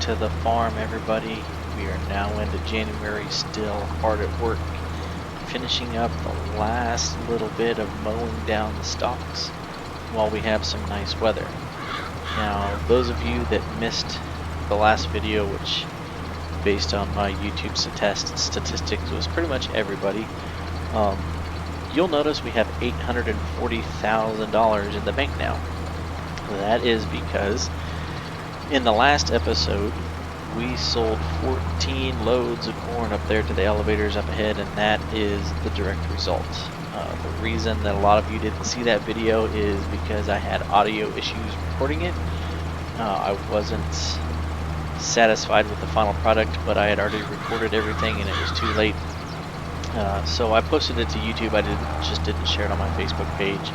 to the farm, everybody. We are now into January, still hard at work, finishing up the last little bit of mowing down the stalks while we have some nice weather. Now, those of you that missed the last video, which based on my YouTube statistics was pretty much everybody, you'll notice we have $840,000 in the bank now. That is because in the last episode we sold 14 loads of corn up there to the elevators up ahead, and that is the direct result. The reason that a lot of you didn't see that video is because I had audio issues recording it. I wasn't satisfied with the final product, but I had already recorded everything and it was too late. So I posted it to YouTube. I just didn't share it on my Facebook page.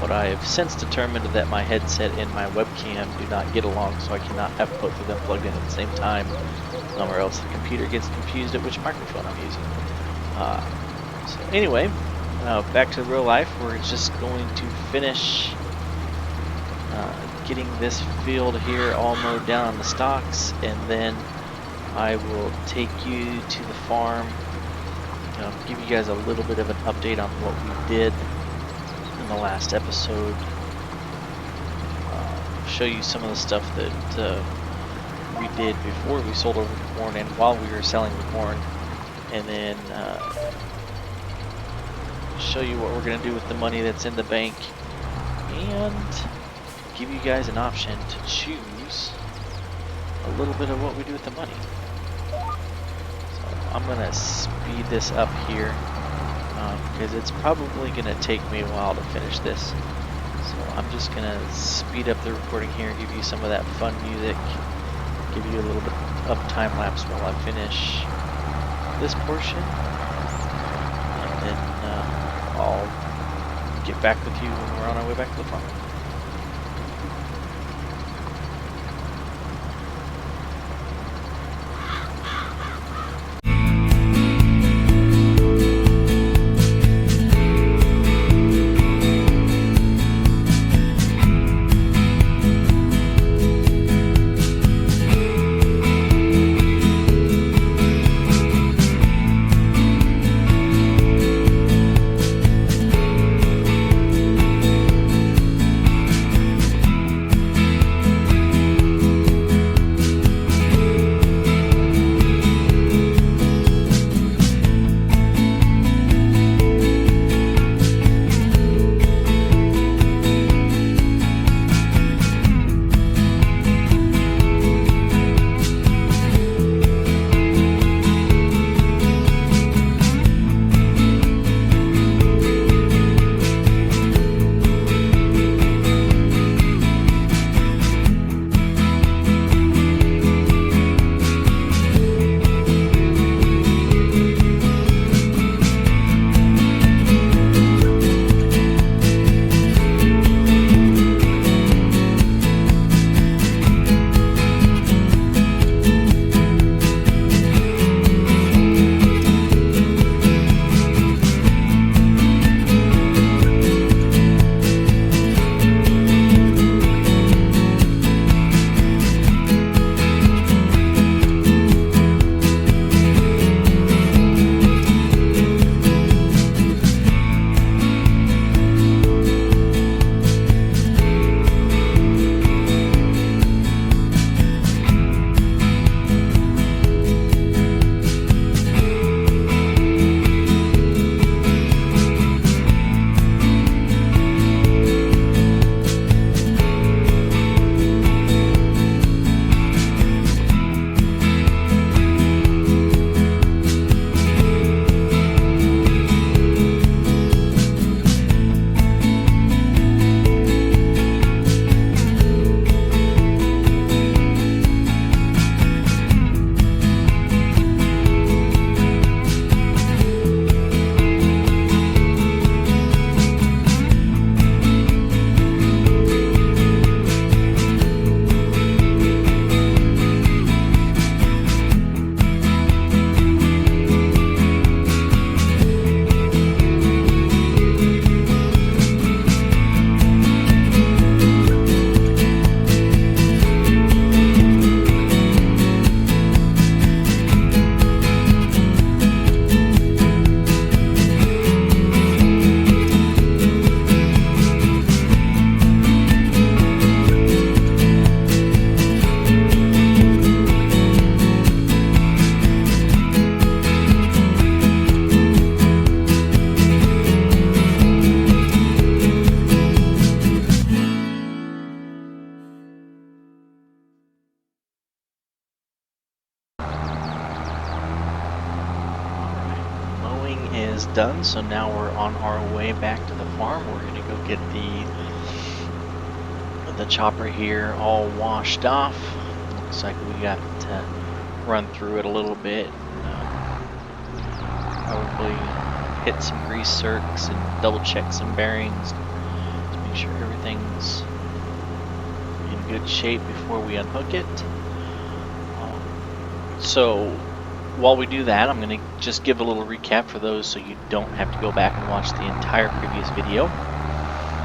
But I have since determined that my headset and my webcam do not get along, so I cannot have both of them plugged in at the same time, or else the computer gets confused at which microphone I'm using. So anyway, back to real life. We're just going to finish getting this field here all mowed down on the stalks, and then I will take you to the farm, give you guys a little bit of an update on what we did in the last episode, show you some of the stuff that we did before we sold over the corn and while we were selling the corn, and then show you what we're going to do with the money that's in the bank, and give you guys an option to choose a little bit of what we do with the money. So I'm going to speed this up here because it's probably going to take me a while to finish this. So I'm just going to speed up the recording here, give you some of that fun music, give you a little bit of time lapse while I finish this portion, and then I'll get back with you when we're on our way back to the farm. done, so now we're on our way back to the farm. We're gonna go get the chopper here all washed off. Looks like we got to run through it a little bit. Probably hit some grease circs and double check some bearings to make sure everything's in good shape before we unhook it. So while we do that, I'm going to just give a little recap for those so you don't have to go back and watch the entire previous video.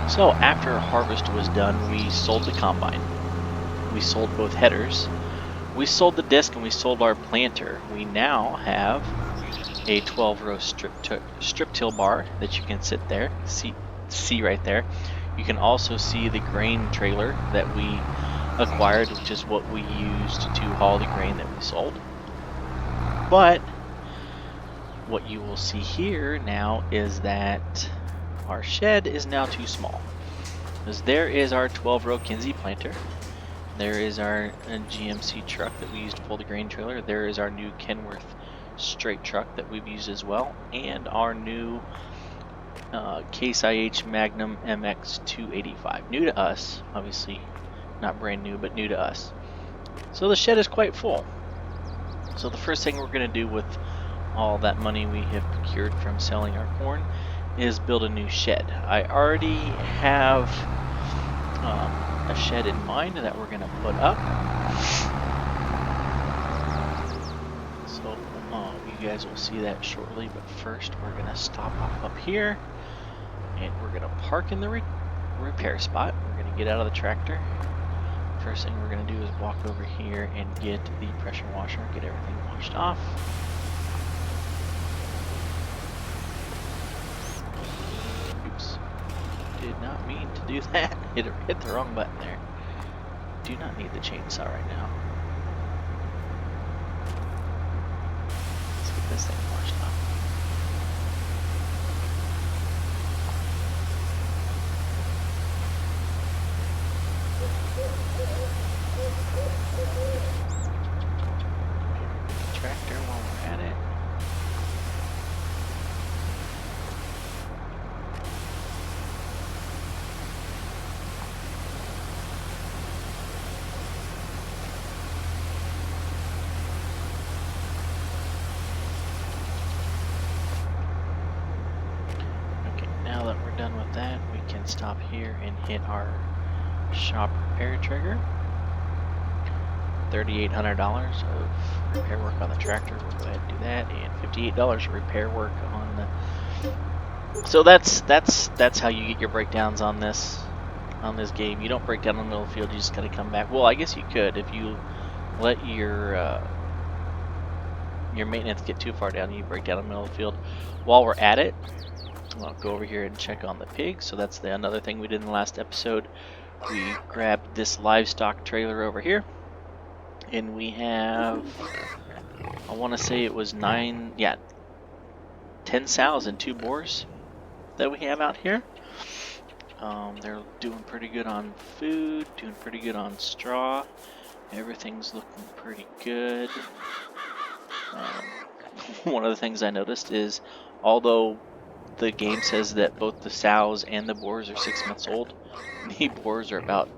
So after harvest was done, we sold the combine. We sold both headers. We sold the disc and we sold our planter. We now have a 12-row strip till bar that you can sit there, see right there. You can also see the grain trailer that we acquired, which is what we used to haul the grain that we sold. But what you will see here now is that our shed is now too small. Because there is our 12-row Kinze planter. There is our GMC truck that we used to pull the grain trailer. There is our new Kenworth straight truck that we've used as well. And our new Case IH Magnum MX 285. New to us, obviously not brand new, but new to us. So the shed is quite full. So the first thing we're going to do with all that money we have procured from selling our corn is build a new shed. I already have a shed in mind that we're going to put up. So you guys will see that shortly, but first we're going to stop off up here and we're going to park in the repair spot. We're going to get out of the tractor. First thing we're going to do is walk over here and get the pressure washer, get everything washed off. Oops. Did not mean to do that. Hit the wrong button there. Do not need the chainsaw right now. Let's get this thing washed off. Tractor while we're at it. Okay, now that we're done with that, we can stop here and hit our shop repair trigger. $3,800 of repair work on the tractor. We'll go ahead and do that, and $58 of repair work on the. So that's how you get your breakdowns on this game. You don't break down in the middle of the field. You just gotta come back. Well, I guess you could if you let your maintenance get too far down. You break down in the middle of the field. While we're at it, I'll go over here and check on the pigs. So that's another thing we did in the last episode. We grabbed this livestock trailer over here. And we have, I want to say it was 10 sows and 2 boars that we have out here. They're doing pretty good on food, doing pretty good on straw. Everything's looking pretty good. One of the things I noticed is, although the game says that both the sows and the boars are 6 months old, the boars are about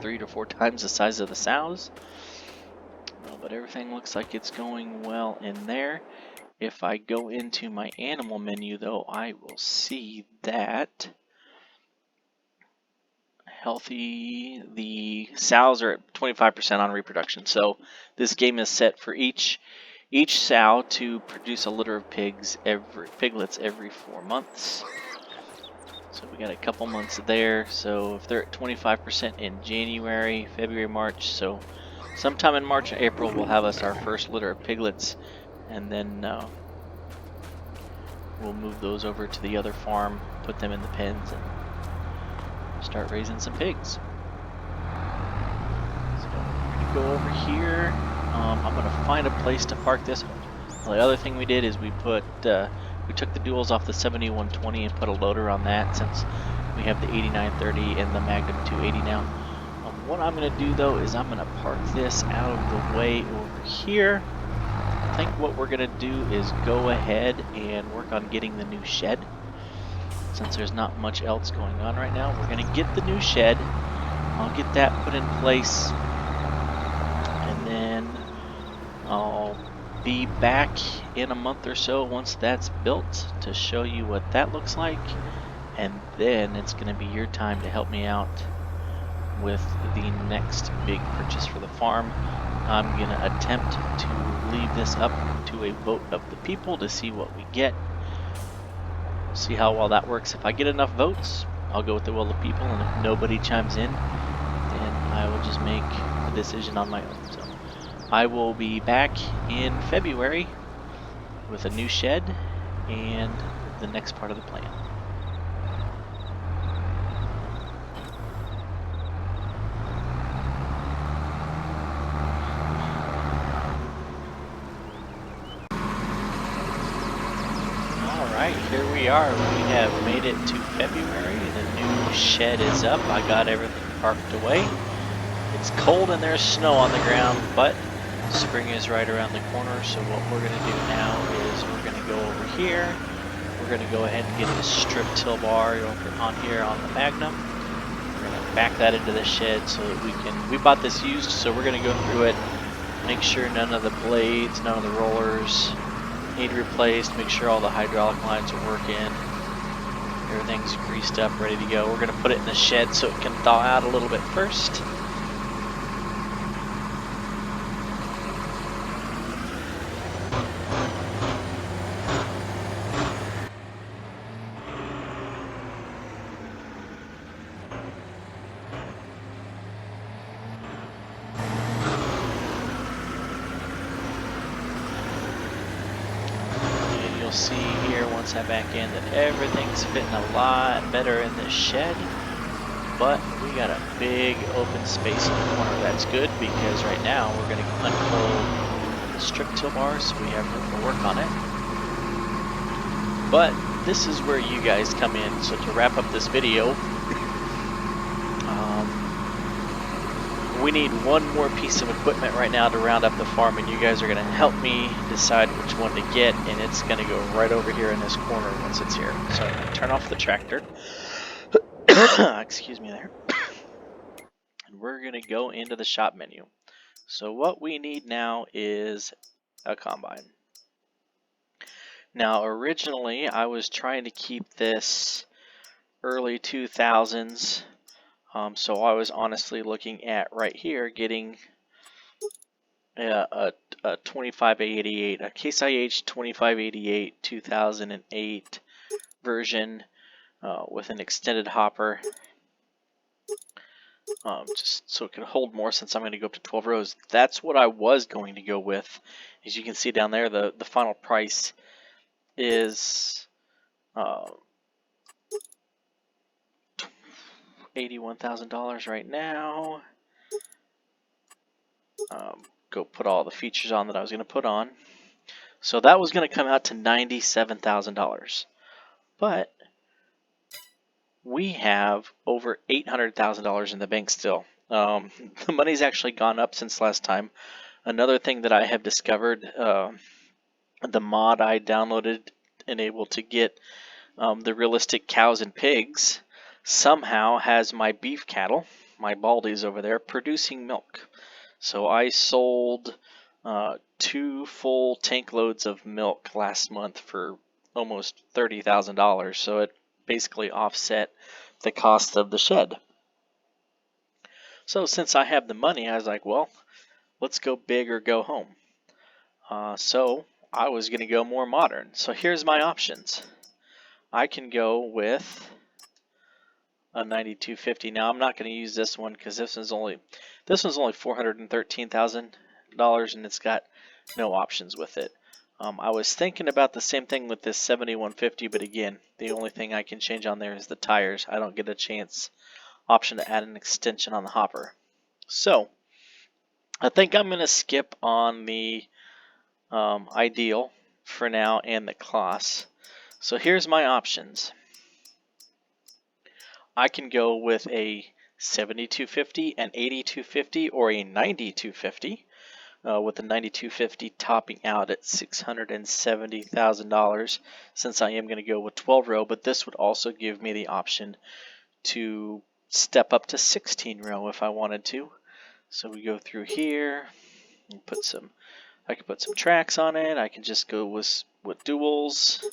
3 to 4 times the size of the sows. But everything looks like it's going well in there. If I go into my animal menu though, I will see that healthy, the sows are at 25% on reproduction. So this game is set for each sow to produce a litter of piglets every 4 months. So we got a couple months there. So if they're at 25% in January, February, March, so sometime in March or April, we'll have our first litter of piglets, and then we'll move those over to the other farm, put them in the pens, and start raising some pigs. So I'm going to go over here. I'm going to find a place to park this. The other thing we did is we took the duals off the 7120 and put a loader on that, since we have the 8930 and the Magnum 280 now. What I'm going to do though is I'm going to park this out of the way over here. think what we're gonna do is go ahead and work on getting the new shed. Since there's not much else going on right now, we're gonna get the new shed. I'll get that put in place, and then I'll be back in a month or so once that's built to show you what that looks like, and then it's gonna be your time to help me out with the next big purchase for the farm. I'm gonna attempt to leave this up to a vote of the people to see what we get. We'll see how well that works. If I get enough votes, I'll go with the will of the people, and if nobody chimes in, then I will just make the decision on my own. So I will be back in February with a new shed and the next part of the plan. Alright, here we are. We have made it to February. The new shed is up. I got everything parked away. It's cold and there's snow on the ground, but spring is right around the corner. So what we're going to do now is we're going to go over here. We're going to go ahead and get the strip till bar over on here on the Magnum. We're going to back that into the shed so that we bought this used, so we're going to go through it, make sure none of the blades, none of the rollers need replaced, make sure all the hydraulic lines are working, everything's greased up, ready to go. We're going to put it in the shed so it can thaw out a little bit first. See here once I back in that everything's fitting a lot better in this shed, but we got a big open space in the corner. That's good because right now we're going to unfold the strip till bar so we have room to work on it. But this is where you guys come in. So to wrap up this video, we need one more piece of equipment right now to round up the farm, and you guys are going to help me decide which one to get, and it's going to go right over here in this corner once it's here. So I'm going to turn off the tractor. Excuse me there. And we're going to go into the shop menu. So what we need now is a combine. Now originally I was trying to keep this early 2000s. So I was honestly looking at right here getting a 2588, a Case IH 2588 2008 version with an extended hopper, just so it can hold more since I'm going to go up to 12 rows. That's what I was going to go with. As you can see down there, the final price is $81,000 right now. Go put all the features on that I was going to put on. So that was going to come out to $97,000. But we have over $800,000 in the bank still. The money's actually gone up since last time. Another thing that I have discovered, the mod I downloaded and able to get the realistic cows and pigs somehow has my beef cattle, my Baldies over there, producing milk. So I sold 2 full tank loads of milk last month for almost $30,000. So it basically offset the cost of the shed. So since I have the money, I was like, well, let's go big or go home. So I was going to go more modern. So here's my options. I can go with a 9250. Now I'm not going to use this one because this one's only $413,000 and it's got no options with it. I was thinking about the same thing with this 7150, but again, the only thing I can change on there is the tires. I don't get a option to add an extension on the hopper. So I think I'm going to skip on the Ideal for now and the Claas. So here's my options. I can go with a 7250, an 8250, or a 9250. with the 9250 topping out at $670,000 since I am going to go with 12 row, but this would also give me the option to step up to 16 row if I wanted to. So we go through here and I can put some tracks on it. I can just go with duals.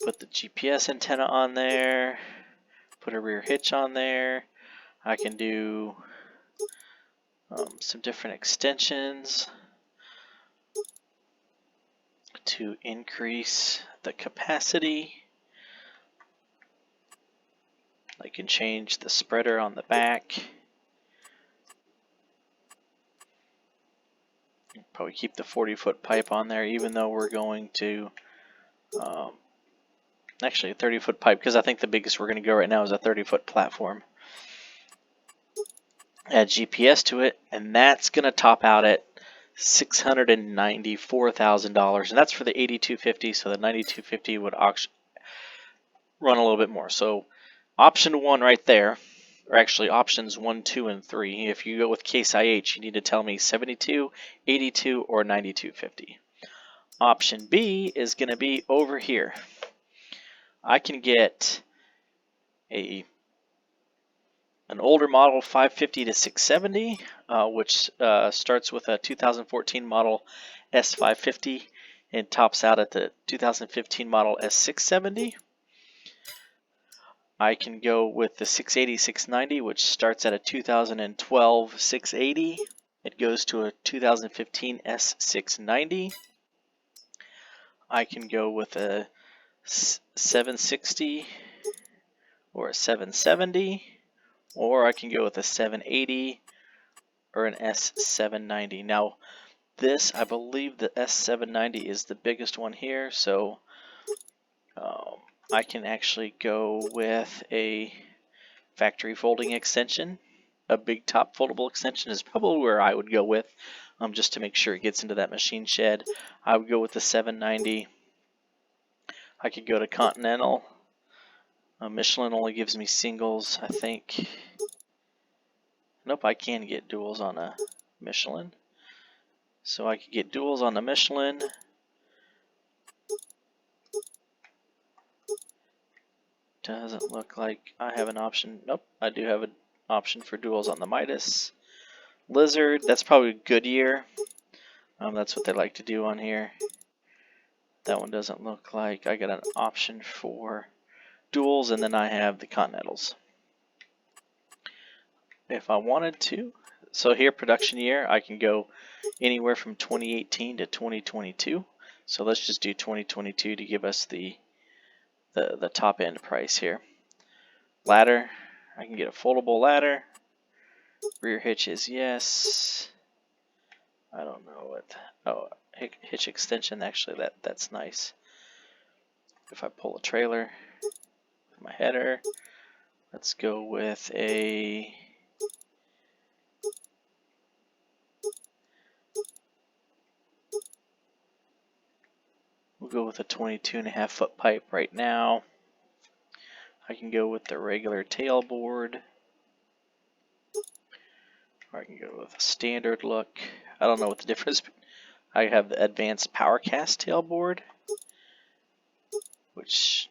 Put the GPS antenna on there. Put a rear hitch on there. I can do some different extensions to increase the capacity. I can change the spreader on the back. Probably keep the 40-foot pipe on there, even though we're going to actually a 30-foot pipe, because I think the biggest we're going to go right now is a 30-foot platform. Add GPS to it, and that's going to top out at $694,000, and that's for the 8250. So the 9250 would run a little bit more. So option 1 right there, or actually options 1, 2, and 3. If you go with Case IH, you need to tell me 72, 82, or 9250. Option B is going to be over here. I can get an older model 550 to 670, which starts with a 2014 model S550 and tops out at the 2015 model S670. I can go with the 680, 690, which starts at a 2012 680. It goes to a 2015 S690. I can go with a 760 or a 770, or I can go with a 780 or an S790. Now, this, I believe the S790 is the biggest one here, so I can actually go with a factory folding extension. A big top foldable extension is probably where I would go with, just to make sure it gets into that machine shed. I would go with the 790. I could go to Continental. Michelin only gives me singles, I think. Nope, I can get duals on a Michelin. So I could get duals on the Michelin. Doesn't look like I have an option. Nope, I do have an option for duals on the Midas. Lizard, that's probably Goodyear. That's what they like to do on here. That one doesn't look like I got an option for duals, and then I have the Continentals. If I wanted to, so here production year, I can go anywhere from 2018 to 2022. So let's just do 2022 to give us the top end price here. Ladder, I can get a foldable ladder. Rear hitch is yes. I don't know what. Oh, hitch extension. Actually, that's nice. If I pull a trailer with my header, let's go with a. We'll go with a 22.5 foot pipe right now. I can go with the regular tailboard, or I can go with a standard look. I don't know what the difference. I have the advanced PowerCast tailboard, which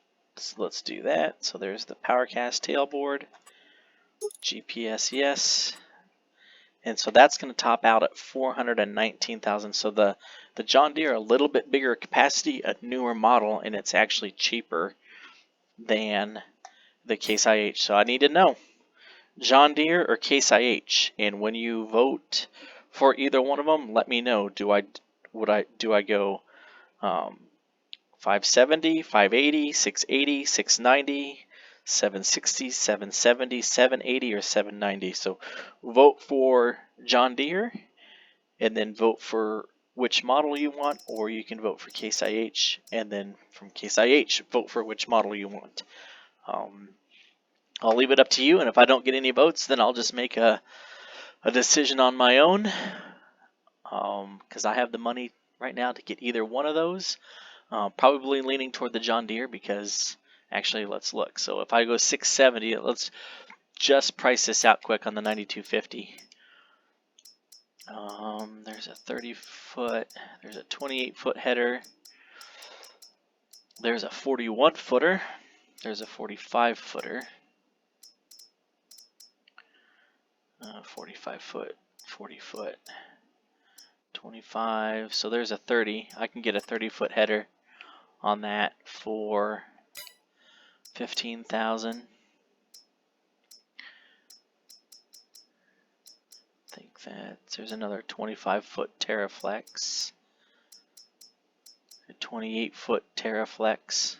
let's do that. So there's the PowerCast tailboard, GPS yes, and so that's going to top out at $419,000. So the John Deere, a little bit bigger capacity, a newer model, and it's actually cheaper than the Case IH. So I need to know, John Deere or Case IH, and when you vote for either one of them, let me know. Do I go 570, 580, 680, 690, 760, 770, 780, or 790? So vote for John Deere, and then vote for which model you want, or you can vote for Case IH, and then from Case IH, vote for which model you want. I'll leave it up to you, and if I don't get any votes, then I'll just make a decision on my own, because I have the money right now to get either one of those. Probably leaning toward the John Deere, because actually, let's look. So if I go 670, let's just price this out quick on the 9250. There's a 30-foot, there's a 28-foot header, there's a 41-footer, there's a 45-footer, 45-foot, 40-foot, 25, so there's a 30. I can get a 30-foot header on that for 15,000. I think that there's another 25-foot Terraflex, a 28-foot Terraflex.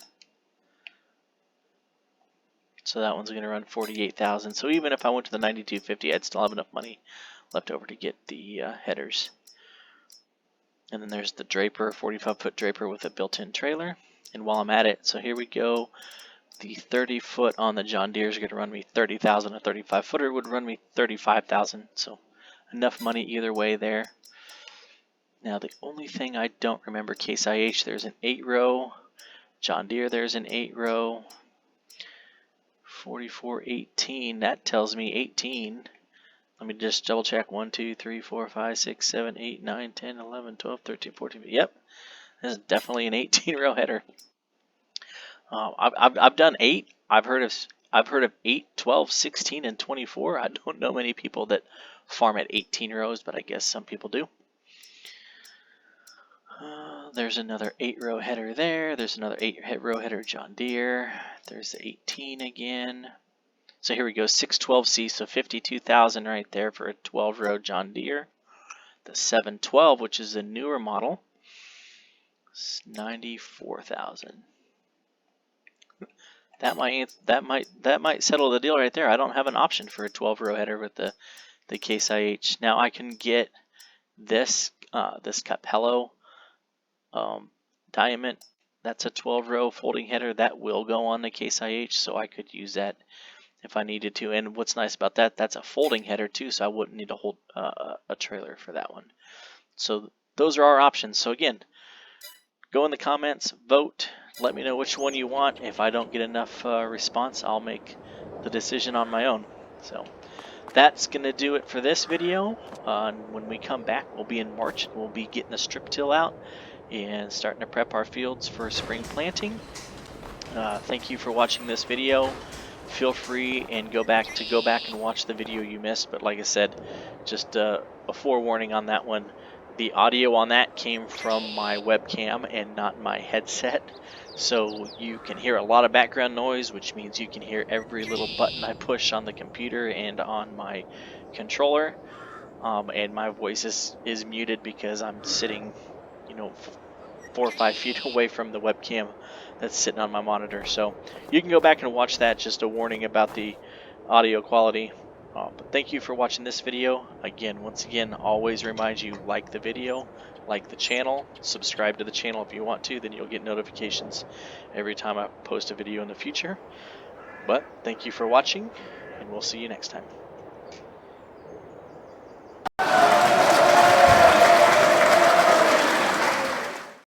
So that one's going to run 48,000. So even if I went to the 9250, I'd still have enough money left over to get the headers. And then there's the Draper, 45-foot Draper with a built-in trailer. And while I'm at it, so here we go. The 30-foot on the John Deere is going to run me 30,000. A 35-footer would run me 35,000. So enough money either way there. Now the only thing I don't remember, Case IH, there's an 8-row. John Deere, there's an 8-row. 4418, that tells me 18. Let me just double check. 1, 2, 3, 4, 5, 6, 7, 8, 9, 10, 11, 12, 13, 14. Yep, this is definitely an 18-row header. I've done 8. I've heard of 8, 12, 16, and 24. I don't know many people that farm at 18 rows, but I guess some people do. There's another 8-row header there. There's another 8-row header John Deere. There's the 18 again. So here we go, 612C, so 52,000 right there for a 12-row John Deere. The 712, which is a newer model, is 94,000. That might settle the deal right there. I don't have an option for a 12-row header with the Case IH. Now I can get this Capello Diamond. That's a 12-row folding header that will go on the Case IH, so I could use that if I needed to. And what's nice about that, that's a folding header too, so I wouldn't need to hold a trailer for that one. So those are our options. So again, go in the comments, vote, let me know which one you want. If I don't get enough response, I'll make the decision on my own. So that's going to do it for this video. When we come back, we'll be in March. We'll be getting the strip till out and starting to prep our fields for spring planting. Thank you for watching this video. Feel free and go back and watch the video you missed. But like I said, just a forewarning on that one. The audio on that came from my webcam and not my headset. So you can hear a lot of background noise, which means you can hear every little button I push on the computer and on my controller. And my voice is muted because I'm sitting, 4 or 5 feet away from the webcam that's sitting on my monitor. So you can go back and watch that. Just a warning about the audio quality. But thank you for watching this video. Once again, always remind you, like the video, like the channel, subscribe to the channel if you want to, then you'll get notifications every time I post a video in the future. But thank you for watching, and we'll see you next time.